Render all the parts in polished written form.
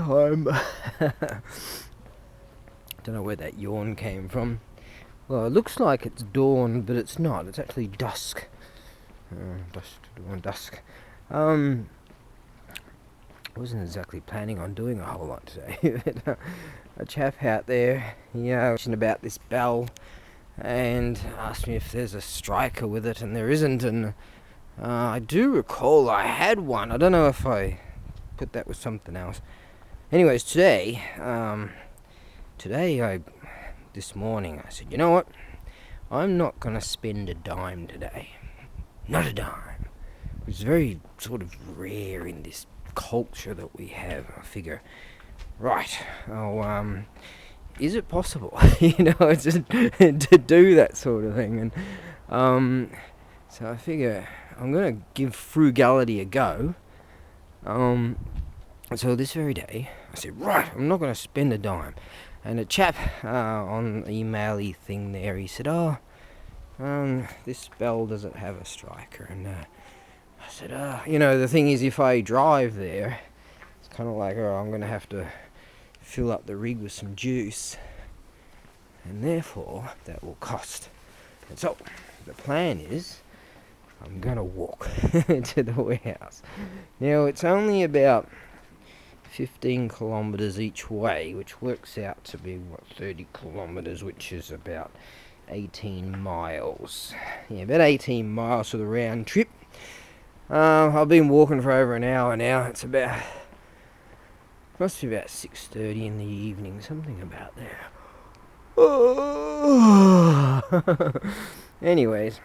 home. Don't know where that yawn came from. Well, it looks like it's dawn, but it's not. It's actually dusk. Dusk. I wasn't exactly planning on doing a whole lot today. But, a chap out there, mentioned about this bell and asked me if there's a striker with it, and there isn't. And I do recall I had one. I don't know if I put that with something else. Anyways, this morning, I said, you know what? I'm not going to spend a dime today. Not a dime. It's very sort of rare in this culture that we have. I figure, right, is it possible, to do that sort of thing? And so I figure I'm going to give frugality a go. So this very day, I said, right, I'm not going to spend a dime. And a chap on the email-y thing there, he said, this bell doesn't have a striker. And I said, the thing is, if I drive there, it's kind of like, I'm going to have to fill up the rig with some juice. And therefore, that will cost. And so, the plan is, I'm going to walk to the warehouse. Now, it's only about 15 kilometres each way, which works out to be 30 kilometres, which is about 18 miles. Yeah, about 18 miles for the round trip. I've been walking for over an hour now. Must be about 6:30 in the evening, something about there. Anyways,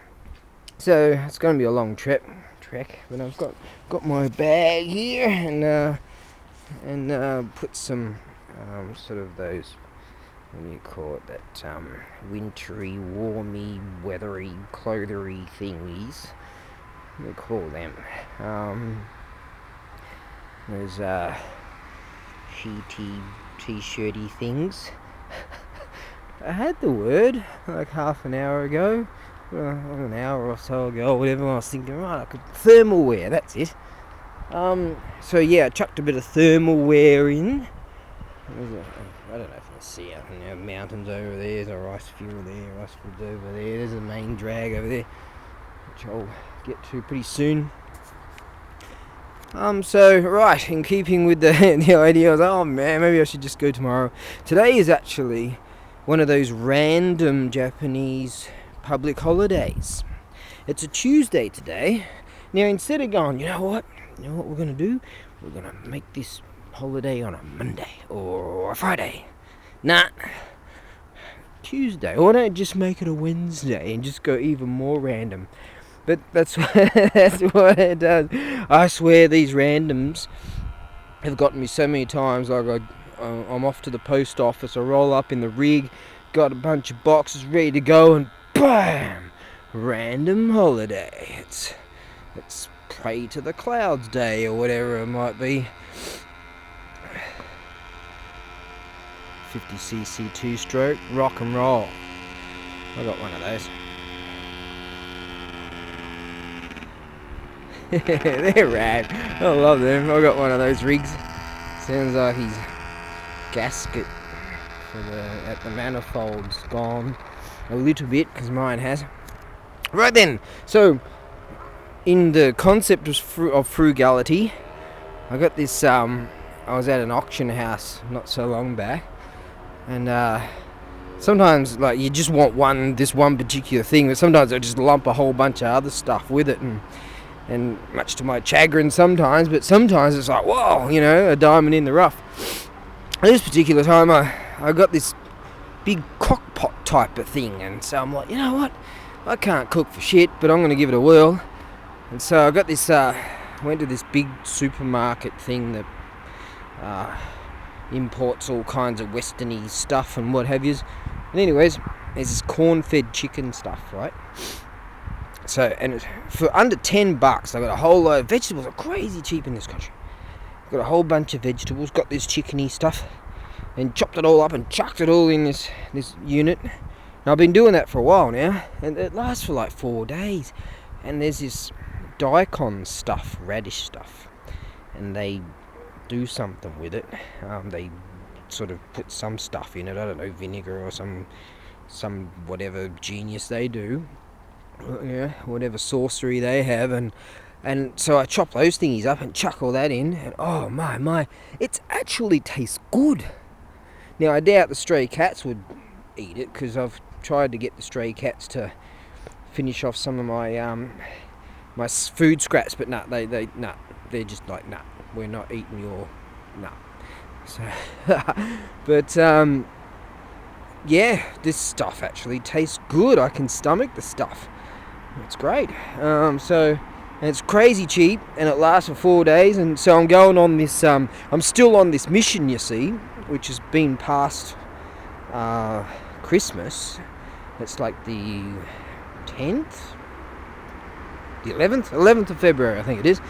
so it's going to be a long trek, but I've got my bag here and put some sort of those, what do you call it, that wintry, warmy, weathery, clothery thingies. What do you call them? Those sheety, t-shirty things. I had the word like half an hour ago, an hour or so ago, whatever. I was thinking, right, thermal wear, that's it. So yeah, I chucked a bit of thermal wear in. I don't know if you can see it. Mountains over there, there's a rice field there, rice fields over there, there's a main drag over there, which I'll get to pretty soon. So right, in keeping with the idea, I was like, oh man, maybe I should just go tomorrow. Today is actually one of those random Japanese public holidays. It's a Tuesday today. Now, instead of going, you know what we're going to do? We're going to make this holiday on a Monday or a Friday. Nah, Tuesday. Why don't I just make it a Wednesday and just go even more random? But that's what it does. I swear these randoms have gotten me so many times. Like I'm off to the post office, I roll up in the rig, got a bunch of boxes ready to go, and BAM! Random holiday. It's pray to the clouds day or whatever it might be. 50cc 2-stroke, rock and roll. I got one of those. They're rad. I love them. I got one of those rigs. Sounds like his gasket at the manifold's gone a little bit, because mine has. Right then, so in the concept of frugality, I got this. I was at an auction house not so long back, and sometimes like you just want this one particular thing, but sometimes I just lump a whole bunch of other stuff with it, and much to my chagrin sometimes, but sometimes it's like, whoa, a diamond in the rough. This particular time, I got this big crock pot type of thing, and so I'm like, you know what, I can't cook for shit, but I'm going to give it a whirl. And so I got this, went to this big supermarket thing that imports all kinds of westerny stuff and what have yous. And anyways, there's this corn-fed chicken stuff, right? So, and for under $10, I got a whole load of vegetables. Are crazy cheap in this country. Got a whole bunch of vegetables, got this chickeny stuff, and chopped it all up and chucked it all in this unit. Now, I've been doing that for a while now, and it lasts for like 4 days. And there's this daikon stuff, radish stuff, and they do something with it. They sort of put some stuff in it. I don't know, vinegar or some whatever genius they do. Yeah, whatever sorcery they have, and so I chop those thingies up and chuck all that in, and oh my, it actually tastes good. Now I doubt the stray cats would eat it, because I've tried to get the stray cats to finish off some of my my food scraps, but they're just like, we're not eating your So, but yeah, this stuff actually tastes good. I can stomach the stuff. It's great. So, and it's crazy cheap, and it lasts for 4 days. And so I'm going on this. I'm still on this mission, you see, which has been past Christmas. It's like the 10th, the 11th of February, I think it is,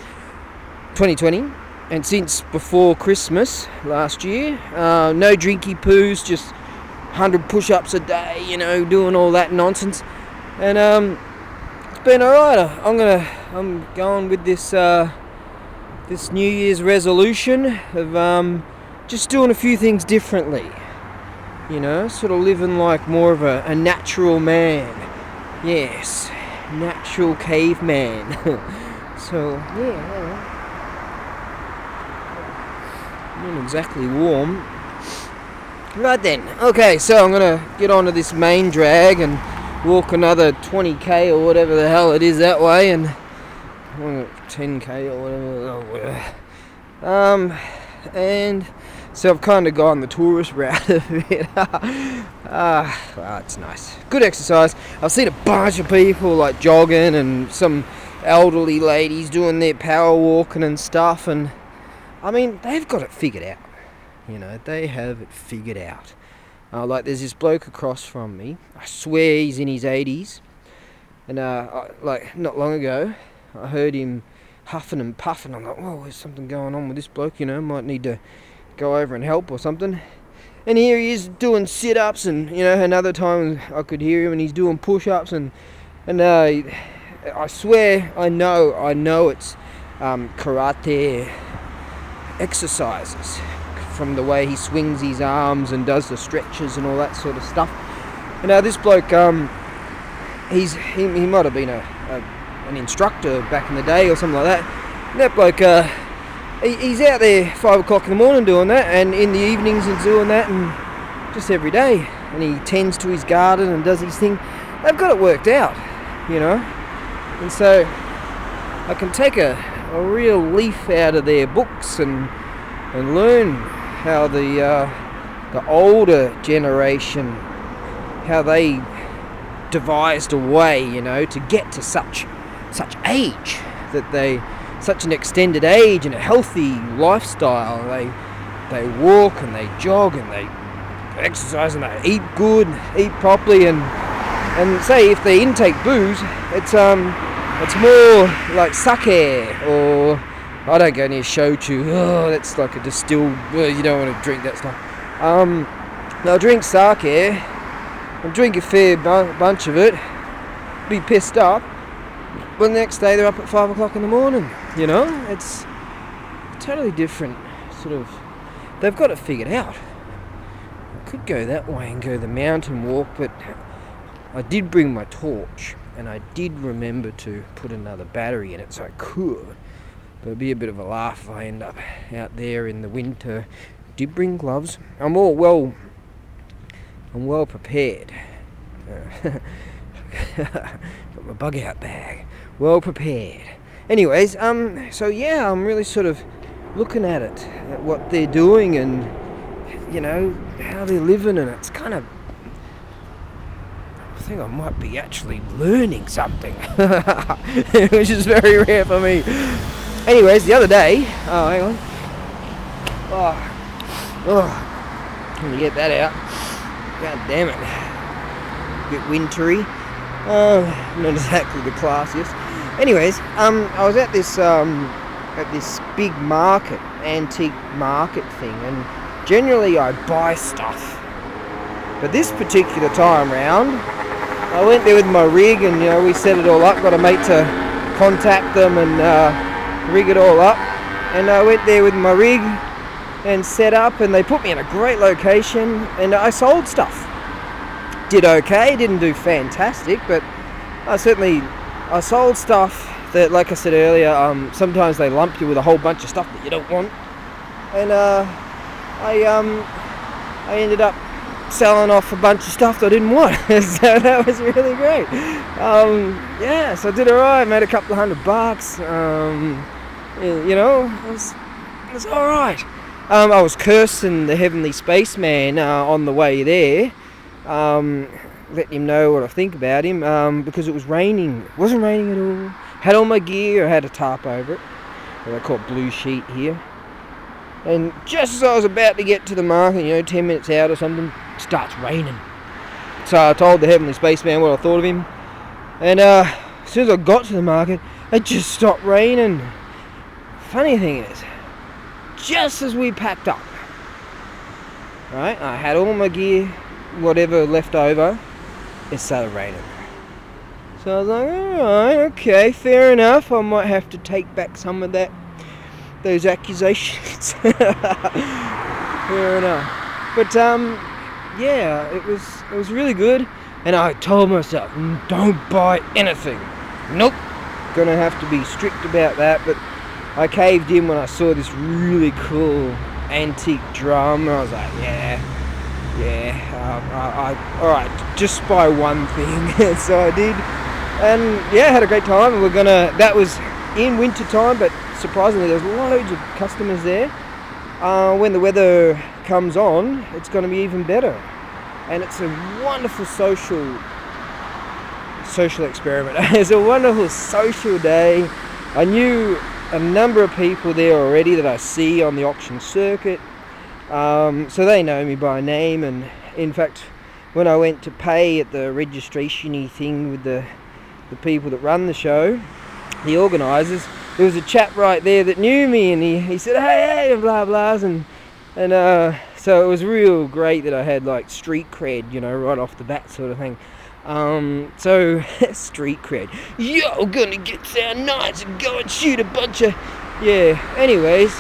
2020. And since before Christmas last year, no drinky poos, just 100 push-ups a day, doing all that nonsense. And it's been alright. I'm going with this this New Year's resolution of just doing a few things differently. Sort of living like more of a natural man. Yes, natural caveman. So yeah. Not exactly warm. Right then, okay, so I'm gonna get onto this main drag and walk another 20k or whatever the hell it is that way, and 10k or whatever. And so I've kind of gone the tourist route a bit. Well, it's nice, good exercise. I've seen a bunch of people like jogging, and some elderly ladies doing their power walking and stuff, and I mean, they've got it figured out. They have it figured out. Like, there's this bloke across from me. I swear he's in his 80s. And, like, not long ago, I heard him huffing and puffing. I'm like, whoa, there's something going on with this bloke, might need to go over and help or something. And here he is doing sit-ups, and, another time I could hear him, and he's doing push-ups, and I swear, I know it's karate exercises, from the way he swings his arms and does the stretches and all that sort of stuff. And now this bloke, he might have been an instructor back in the day or something like that. And that bloke, he's out there 5 o'clock in the morning doing that, and in the evenings he's doing that, and just every day. And he tends to his garden and does his thing. They've got it worked out, And so I can take a real leaf out of their books and learn how the older generation, how they devised a way, to get to such age, such an extended age and a healthy lifestyle. They walk and they jog and they exercise and they eat good, eat properly, and say if they intake booze, it's more like sake, or I don't go near shochu. Oh, that's like a distilled. Well, you don't want to drink that stuff. They'll drink sake and drink a fair bunch of it, be pissed up, but the next day they're up at 5 o'clock in the morning. It's totally different. Sort of, they've got it figured out. I could go that way and go the mountain walk, but I did bring my torch, and I did remember to put another battery in it, so I could. But it'd be a bit of a laugh if I end up out there in the winter. Did bring gloves. I'm well prepared. Got my bug out bag. Well prepared. Anyways, so yeah, I'm really sort of looking at it, at what they're doing, and how they're living, and it's kind of, I think I might be actually learning something, which is very rare for me. Anyways, the other day, hang on. Let me get that out. God damn it. A bit wintry. Not exactly the classiest. Anyways, I was at this big market, antique market thing, and generally I buy stuff. But this particular time round, I went there with my rig, and we set it all up. Got a mate to contact them and rig it all up, and I went there with my rig, and set up, and they put me in a great location, and I sold stuff. Did okay, didn't do fantastic, but I sold stuff that, like I said earlier, sometimes they lump you with a whole bunch of stuff that you don't want, and I ended up selling off a bunch of stuff that I didn't want. So that was really great. So I did alright, made a couple of $100. It was alright. I was cursing the Heavenly Spaceman on the way there, letting him know what I think about him, because it was raining. It wasn't raining at all. Had all my gear, I had a tarp over it. What I call blue sheet here. And just as I was about to get to the market, 10 minutes out or something, it starts raining. So I told the Heavenly Spaceman what I thought of him. And as soon as I got to the market, it just stopped raining. Funny thing is, just as we packed up, right, I had all my gear, whatever left over, it started raining. So I was like, alright, okay, fair enough. I might have to take back some of those accusations. Fair enough. But it was really good, and I told myself, don't buy anything. Nope. Gonna have to be strict about that, but I caved in when I saw this really cool antique drum. I was like, alright, just buy one thing. So I did, and had a great time. That was in winter time, but surprisingly there's loads of customers there. When the weather comes on, it's going to be even better, and it's a wonderful social experiment. It's a wonderful social day. I knew a number of people there already that I see on the auction circuit, so they know me by name. And in fact, when I went to pay at the registration-y thing with the people that run the show, the organisers, there was a chap right there that knew me, and he said, hey, blah blahs, and so it was real great that I had like street cred, right off the bat, sort of thing. So street cred. Yo, gonna get sound nice and go and shoot a bunch of Anyways,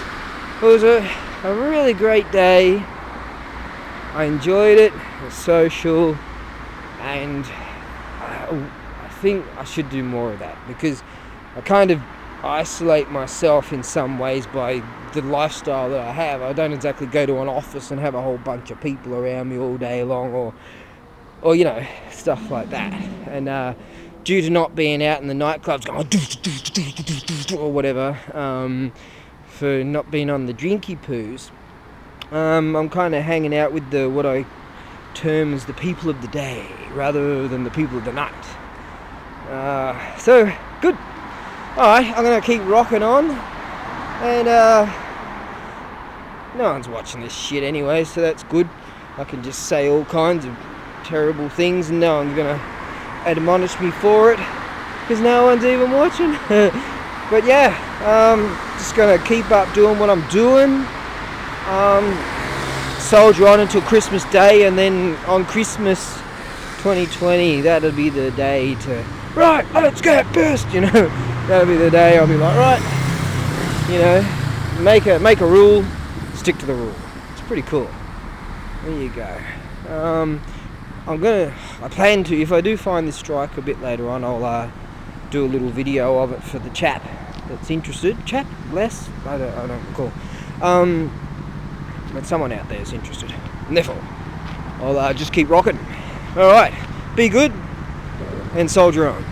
it was a really great day. I enjoyed it. It was social, and I think I should do more of that, because I kind of isolate myself in some ways by the lifestyle that I have. I don't exactly go to an office and have a whole bunch of people around me all day long, or stuff like that. And due to not being out in the nightclubs going or whatever, for not being on the drinky poos, I'm kind of hanging out with what I term as the people of the day rather than the people of the night. So good. Alright, I'm going to keep rocking on, and no one's watching this shit anyway, so that's good. I can just say all kinds of terrible things and no one's going to admonish me for it, because no one's even watching. But just going to keep up doing what I'm doing, soldier on until Christmas Day, and then on Christmas 2020, that'll be the day to, right, let's get pissed, That'll be the day I'll be like, right, make a rule, stick to the rule. It's pretty cool. There you go. I plan to, if I do find this strike a bit later on, I'll do a little video of it for the chap that's interested. Chap? Less? I don't recall. But someone out there is interested. And therefore, I'll just keep rocking. Alright, be good, and soldier on.